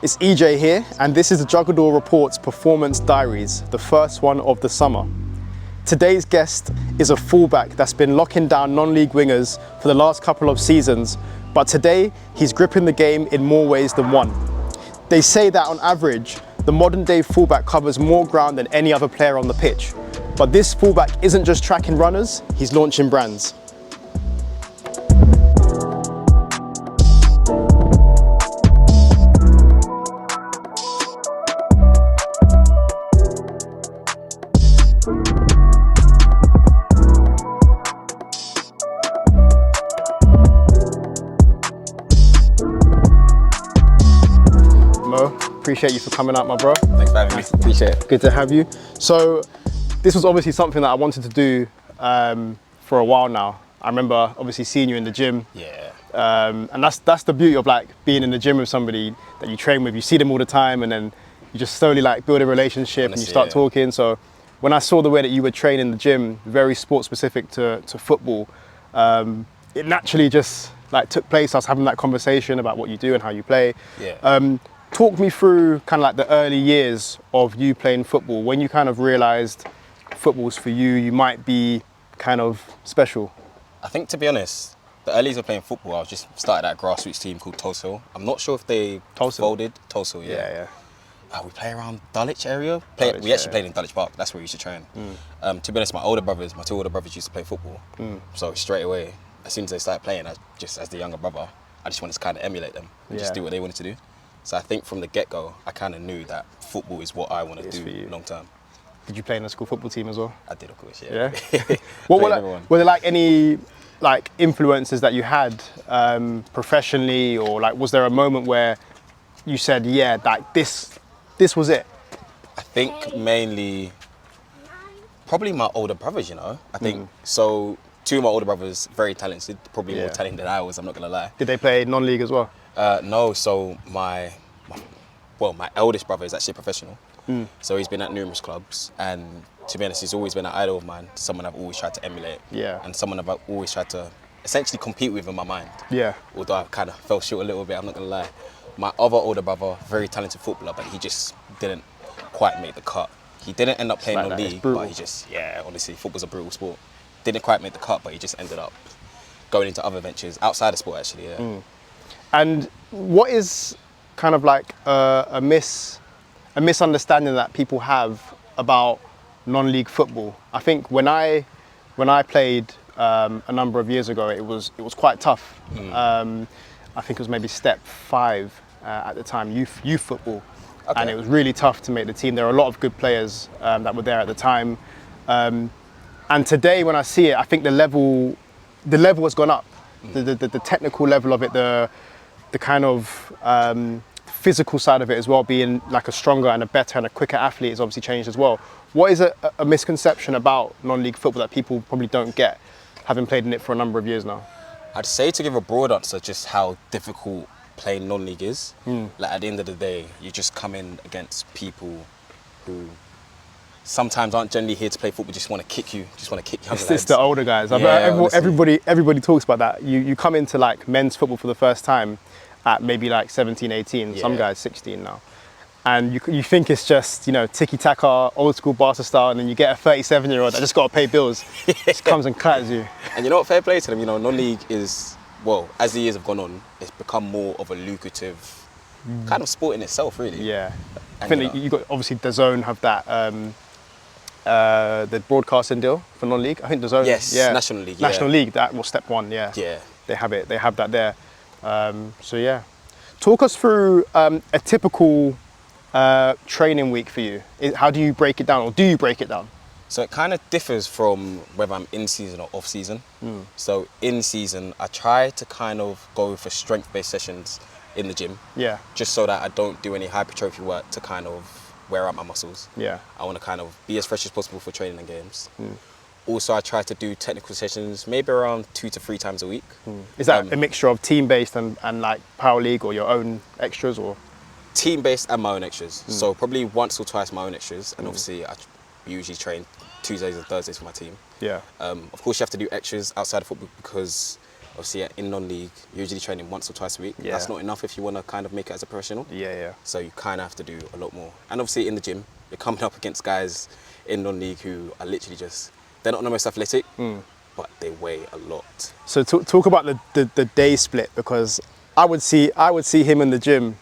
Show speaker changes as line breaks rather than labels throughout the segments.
It's EJ here, and this is the Jugador Report's Performance Diaries, the first one of the summer. Today's guest is a fullback that's been locking down non-league wingers for the last couple of seasons, but today he's gripping the game in more ways than one. They say that on average, the modern day fullback covers more ground than any other player on the pitch. But this fullback isn't just tracking runners, he's launching brands. Appreciate you for coming out, my bro.
Thanks for having me. Appreciate it.
Good to have you. So this was obviously something that I wanted to do for a while now. I remember obviously seeing you in the gym.
Yeah.
And that's the beauty of like being in the gym with somebody that you train with. You see them all the time, and then you just slowly like build a relationship. Honestly, and you start talking. So when I saw the way that you were training in the gym, very sport specific to football, it naturally just like took place. I was having that conversation about what you do and how you play.
Yeah.
Talk me through kind of like the early years of you playing football, when you kind of realised football's for you, you might be kind of special.
I think, to be honest, the early years of playing football, I was just started at a grassroots team called Tulsa. I'm not sure if they folded. Tulsa, yeah. We play around Dulwich area. We actually played in Dulwich Park. That's where we used to train. To be honest, my two older brothers used to play football. So straight away, as soon as they started playing, as the younger brother, I just wanted to kind of emulate them and just do what they wanted to do. So I think from the get-go, I kind of knew that football is what I want to do long term.
Did you play in a school football team as well?
I did, of course, yeah.
Were there like any like influences that you had professionally, or like was there a moment where you said, yeah, like this was it?
I think mainly, probably my older brothers, you know. I think so. Two of my older brothers, very talented, probably more talented than I was, I'm not gonna lie.
Did they play non-league as well?
No, so my eldest brother is actually a professional. So he's been at numerous clubs, and to be honest, he's always been an idol of mine, someone I've always tried to emulate. And someone I've always tried to essentially compete with in my mind. Although I kind of fell short a little bit, I'm not gonna lie. My other older brother, very talented footballer, but he just didn't quite make the cut. He didn't end up playing non-league, but he just, honestly, football's a brutal sport. Didn't quite make the cut, but he just ended up going into other ventures outside of sport, actually,
And what is kind of like a misunderstanding that people have about non-league football? I think when I played a number of years ago, it was quite tough. I think it was maybe step 5 at the time, youth football, and it was really tough to make the team. There were a lot of good players that were there at the time. And today, when I see it, I think the level has gone up. The technical level of it, the kind of physical side of it as well, being like a stronger and a better and a quicker athlete, has obviously changed as well. What is a misconception about non-league football that people probably don't get, having played in it for a number of years now?
I'd say, to give a broad answer, just how difficult playing non-league is. Like at the end of the day, you just come in against people who sometimes aren't generally here to play football, just want to kick you,
It's the older guys. Everybody talks about that. You come into like men's football for the first time at maybe like 17, 18, some guys 16 now. And you think it's just, you know, tiki-taka, old school Barca style, and then you get a 37-year-old that just got to pay bills. Just comes and clatters you.
And you know what, fair play to them, you know, non-league is, well, as the years have gone on, it's become more of a lucrative kind of sport in itself, really.
Yeah. I think you got, obviously, DAZN have that, the broadcasting deal for non-league. I think DAZN.
Yes, National League.
National League, that was step 1,
Yeah.
They have it, they have that there. So yeah. Talk us through a typical training week for you. How do you break it down, or do you break it down?
So it kind of differs from whether I'm in season or off season. So in season, I try to kind of go for strength-based sessions in the gym. Just so that I don't do any hypertrophy work to kind of wear out my muscles. I want to kind of be as fresh as possible for training and games. Also, I try to do technical sessions maybe around 2 to 3 times a week.
Is that a mixture of team-based and like Power League, or your own extras, or?
Team-based and my own extras. So probably once or twice my own extras, and obviously I usually train Tuesdays and Thursdays for my team. Of course, you have to do extras outside of football because Obviously, in non-league, you're usually training once or twice a week.
Yeah.
That's not enough if you want to kind of make it as a professional.
Yeah.
So you kind of have to do a lot more. And obviously in the gym, you're coming up against guys in non-league who are literally just, they're not the most athletic, but they weigh a lot.
So talk about the day split, because I would see him in the gym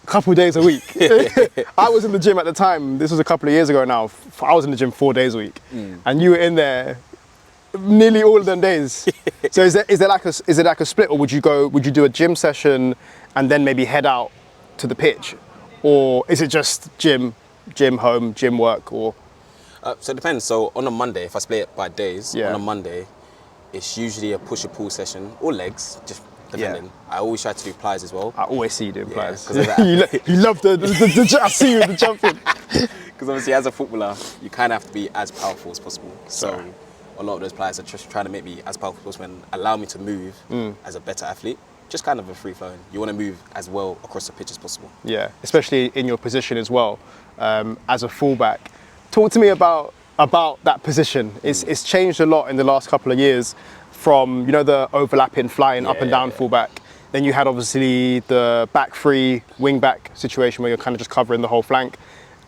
a couple of days a week. I was in the gym at the time, this was a couple of years ago now, I was in the gym 4 days a week. And you were in there nearly all of them days. So is there like a split, or would you do a gym session and then maybe head out to the pitch? Or is it just gym home, gym work, or?
So it depends. So on a Monday, if I split it by days,
Yeah.
on a Monday, it's usually a push or pull session, or legs, just depending.
Yeah.
I always try to do plies as well.
I always see you doing plies.
'cause of that.
You love the I see you with the jumping.
Because obviously as a footballer, you kind of have to be as powerful as possible. So
Sorry.
a lot of those plies are just trying to make me as powerful as possible and allow me to move as a better athlete. Just kind of a free flowing. You want to move as well across the pitch as possible.
Yeah, especially in your position as well, as a fullback. Talk to me about that position. It's changed a lot in the last couple of years, from the overlapping, flying up and down fullback. Then you had obviously the back three, wing back situation where you're kind of just covering the whole flank.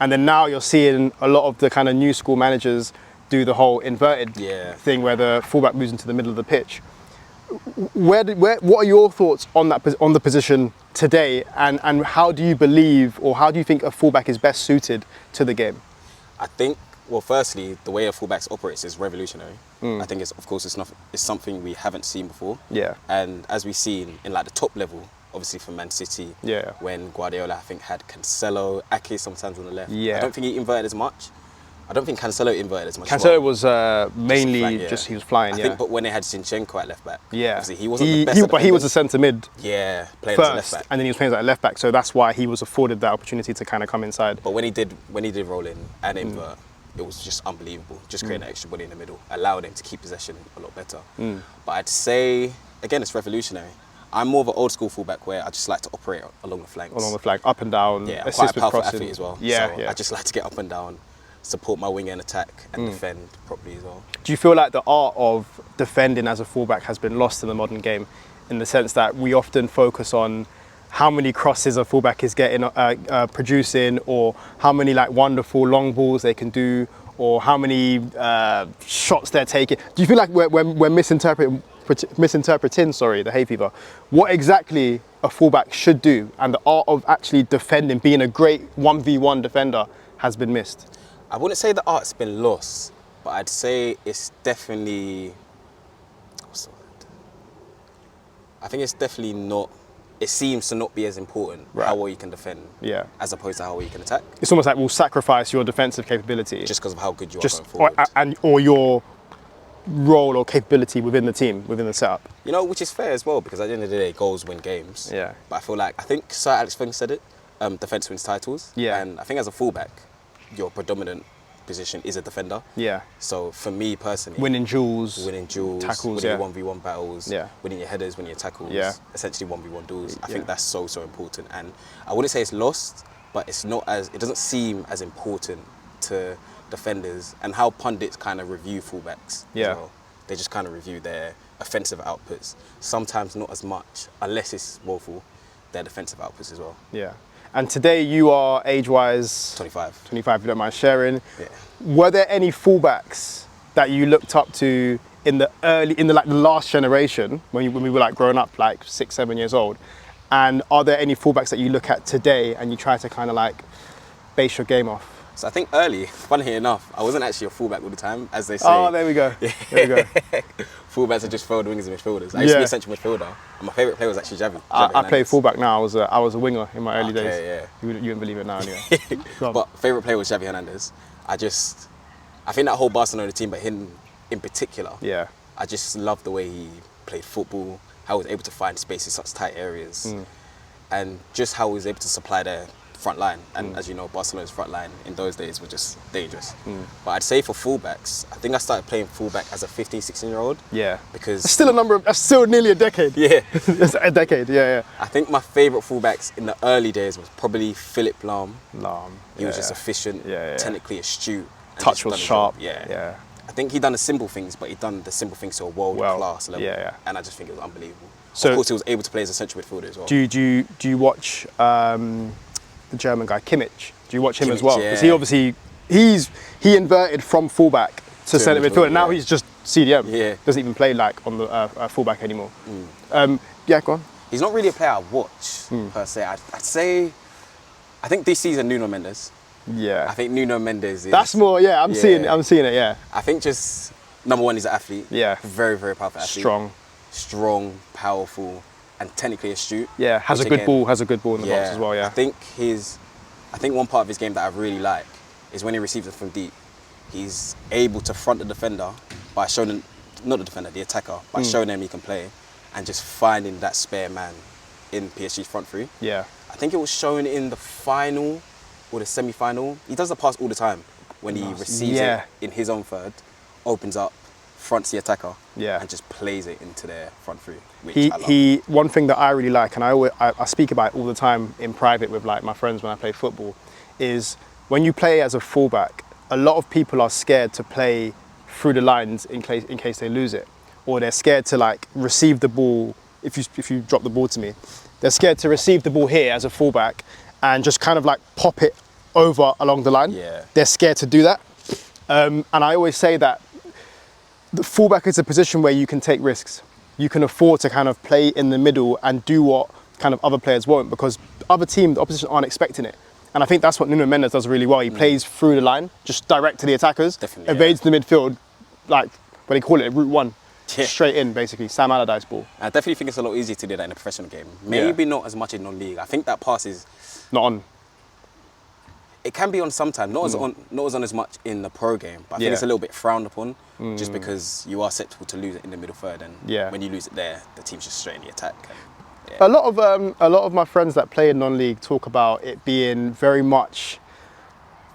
And then now you're seeing a lot of the kind of new school managers do the whole inverted thing where the fullback moves into the middle of the pitch. What are your thoughts on the position today, and how do you believe, or how do you think a fullback is best suited to the game?
I think, well, firstly, the way a fullback operates is revolutionary. I think it's something we haven't seen before.
Yeah.
And as we've seen in like the top level, obviously from Man City, when Guardiola, I think, had Cancelo, Ake sometimes on the left.
Yeah.
I don't think he inverted as much. I don't think Cancelo inverted as much.
Cancelo was mainly he was flying.
I think, but when they had Zinchenko at left back,
obviously
he wasn't the best.
But he was a centre mid.
Yeah, playing
first,
as a left back,
and then he was playing as a left back. So that's why he was afforded that opportunity to kind of come inside.
But when he did roll in and invert, it was just unbelievable. Just creating an extra body in the middle, allowed him to keep possession a lot better. But I'd say again, it's revolutionary. I'm more of an old school fullback where I just like to operate along the flanks.
Along the flank, up and down.
Yeah, I'm
assist
quite a
with
powerful
crossing.
athlete as well.
Yeah,
so I just like to get up and down, support my wing and attack, and defend properly as well.
Do you feel like the art of defending as a fullback has been lost in the modern game, in the sense that we often focus on how many crosses a fullback is getting, producing, or how many like wonderful long balls they can do, or how many shots they're taking? Do you feel like we're misinterpreting the hay fever, what exactly a fullback should do, and the art of actually defending, being a great 1v1 defender, has been missed?
I wouldn't say the art's been lost, but I'd say it's definitely, what's the word? I think it's definitely not, it seems to not be as important how well you can defend as opposed to how well you can attack.
It's almost like we'll sacrifice your defensive capability
just because of how good you are going forward.
Or your role or capability within the team, within the setup.
Which is fair as well, because at the end of the day, goals win games.
Yeah.
But I think Sir Alex Ferguson said it, defence wins titles.
Yeah.
And I think as a fullback, your predominant position is a defender.
Yeah.
So for me personally,
winning duels,
winning
tackles,
your 1v1 battles,
Yeah.
winning your headers, winning your tackles,
Yeah.
essentially 1v1 duels. I think that's so important. And I wouldn't say it's lost, but it doesn't seem as important to defenders, and how pundits kind of review fullbacks as well. They just kind of review their offensive outputs. Sometimes not as much, unless it's woeful, their defensive outputs as well.
Yeah. And today you are age-wise
25.
25, if you don't mind sharing.
Yeah.
Were there any fullbacks that you looked up to in the last generation, when we were like growing up, like 6, 7 years old? And are there any fullbacks that you look at today and you try to kind of like base your game off?
So I think early, funny enough, I wasn't actually a fullback all the time, as they say.
Oh, there we go.
Yeah.
There we go.
Fullbacks are just forward wingers and midfielders. I used to be a central midfielder, and my favourite player was actually Javi.
I played fullback now. I was a winger in my early days.
Yeah.
You wouldn't believe it now, anyway.
But favourite player was Xavi Hernandez. I think that whole Barcelona team, but him in particular, I just loved the way he played football, how he was able to find space in such tight areas, and just how he was able to supply their front line. And as you know, Barcelona's front line in those days were just dangerous. But I'd say for fullbacks, I think I started playing fullback as a 15, 16-year-old. Yeah. Because that's still nearly a decade. Yeah. It's a decade, yeah. I think my favourite fullbacks in the early days was probably Philipp Lahm. He was just efficient, technically astute.
Touch was sharp.
Yeah. I think he done the simple things, but he done the simple things to a world-class level.
Yeah.
And I just think it was unbelievable.
So,
of course, he was able to play as a central midfielder as well.
Do you watch the German guy Kimmich? Do you watch him as well? Because
yeah.
he obviously he inverted from fullback to centre midfielder. And now he's just CDM.
Yeah.
Doesn't even play like on the fullback anymore. Yeah, go on.
He's not really a player I watch per se. I'd say, I think this season Nuno Mendes.
Yeah.
I think Nuno Mendes is...
That's more, yeah, I'm seeing it, yeah.
I think just, number one, he's an athlete.
Yeah.
Very, very powerful athlete. Strong, powerful, and technically astute.
Yeah, has a good ball in the box as well, yeah.
I think one part of his game that I really like is when he receives it from deep, he's able to front the defender by showing him, not the defender, the attacker, by showing him he can play and just finding that spare man in PSG's front three.
Yeah.
I think it was shown in the final or the semi-final. He does the pass all the time when he receives it in his own third, opens up, fronts the attacker, and just plays it into their front three. Which I love.
One thing that I really like, and I speak about it all the time in private with like my friends when I play football, is when you play as a fullback, a lot of people are scared to play through the lines in case they lose it, or they're scared to like receive the ball. If you drop the ball to me, they're scared to receive the ball here as a fullback and just kind of like pop it over along the line.
Yeah.
They're scared to do that, and I always say that the fullback is a position where you can take risks. You can afford to kind of play in the middle and do what kind of other players won't, because the opposition aren't expecting it. And I think that's what Nuno Mendes does really well. He plays through the line, just direct to the attackers, evades the midfield, like what they call it, route one, straight in basically, Sam Allardyce ball.
I definitely think it's a lot easier to do that in a professional game. Maybe not as much in non-league. I think that pass is...
Not on.
It can be on sometimes, not as on as much in the pro game, but I think it's a little bit frowned upon, just because you are susceptible to lose it in the middle third, and when you lose it there, the team's just straight in the attack. And,
a lot of my friends that play in non-league talk about it being very much,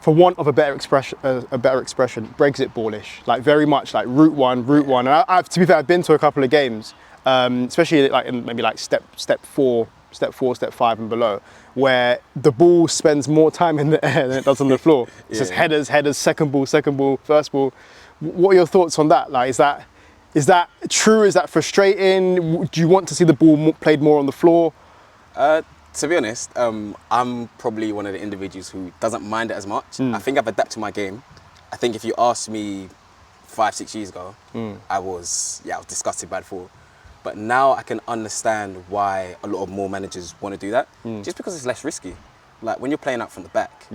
for want of a better expression, Brexit ballish, like very much like route one. And I've, to be fair, I've been to a couple of games, especially like in maybe like step 4, step 5 and below, where the ball spends more time in the air than it does on the floor. It's just headers, second ball, first ball. What are your thoughts on that? Like, is that true? Is that frustrating? Do you want to see the ball played more on the floor?
To be honest, I'm probably one of the individuals who doesn't mind it as much. I think I've adapted my game. I think if you asked me 5-6 years ago, I was disgusted by the ball. But now I can understand why a lot of more managers want to do that, just because it's less risky. Like when you're playing out from the back,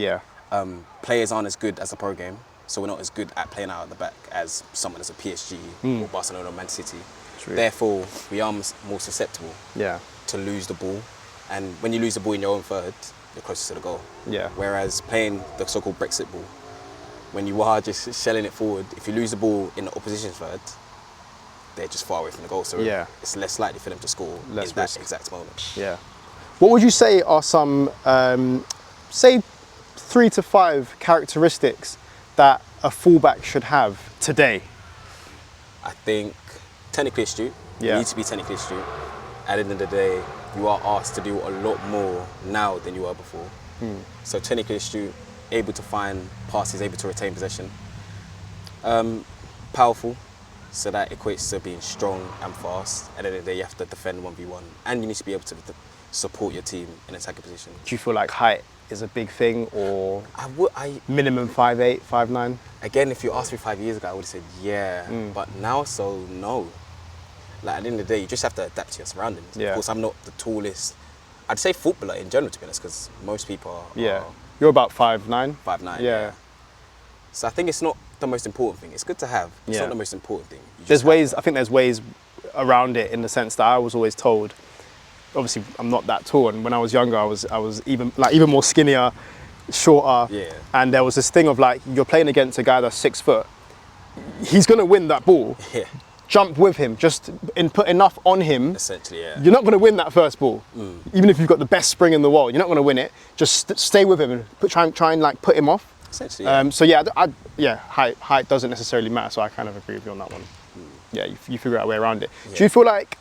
players aren't as good as the pro game, so we're not as good at playing out at the back as someone as a PSG or Barcelona or Man City. True. Therefore, we are more susceptible to lose the ball. And when you lose the ball in your own third, you're closest to the goal. Yeah. Whereas playing the so-called Brexit ball, when you are just shelling it forward, if you lose the ball in the opposition third, they're just far away from the goal, so it's less likely for them to score in that exact moment. Yeah.
What would you say are some, say 3 to 5 characteristics that a fullback should have today?
I think technically astute. You need to be technically astute. At the end of the day, you are asked to do a lot more now than you were before. So technically astute, able to find passes, able to retain possession. Powerful. So that equates to being strong and fast. At the end of the day, you have to defend 1v1, and you need to be able to support your team in attacking position.
Do you feel like height is a big thing, or minimum 5'8", 5'9"?
Again, if you asked me 5 years ago, I would have said but now, so no. Like at the end of the day, you just have to adapt to your surroundings. Of course, I'm not the tallest. I'd say footballer in general, to be honest, because most people are.
You're about 5'9".
5'9". Yeah. So I think it's not the most important thing. It's good to have. It's not the most important thing.
I think there's ways around it, in the sense that I was always told, obviously I'm not that tall, and when I was younger I was even more skinnier, shorter. And there was this thing of like, you're playing against a guy that's 6 foot, he's gonna win that ball. Jump with him, just put enough on him. Essentially, you're not gonna win that first ball. Even if you've got the best spring in the world, you're not gonna win it. Just stay with him and try and like put him off. Essentially, so height doesn't necessarily matter. So I kind of agree with you on that one. Yeah, you figure out a way around it. Do you feel like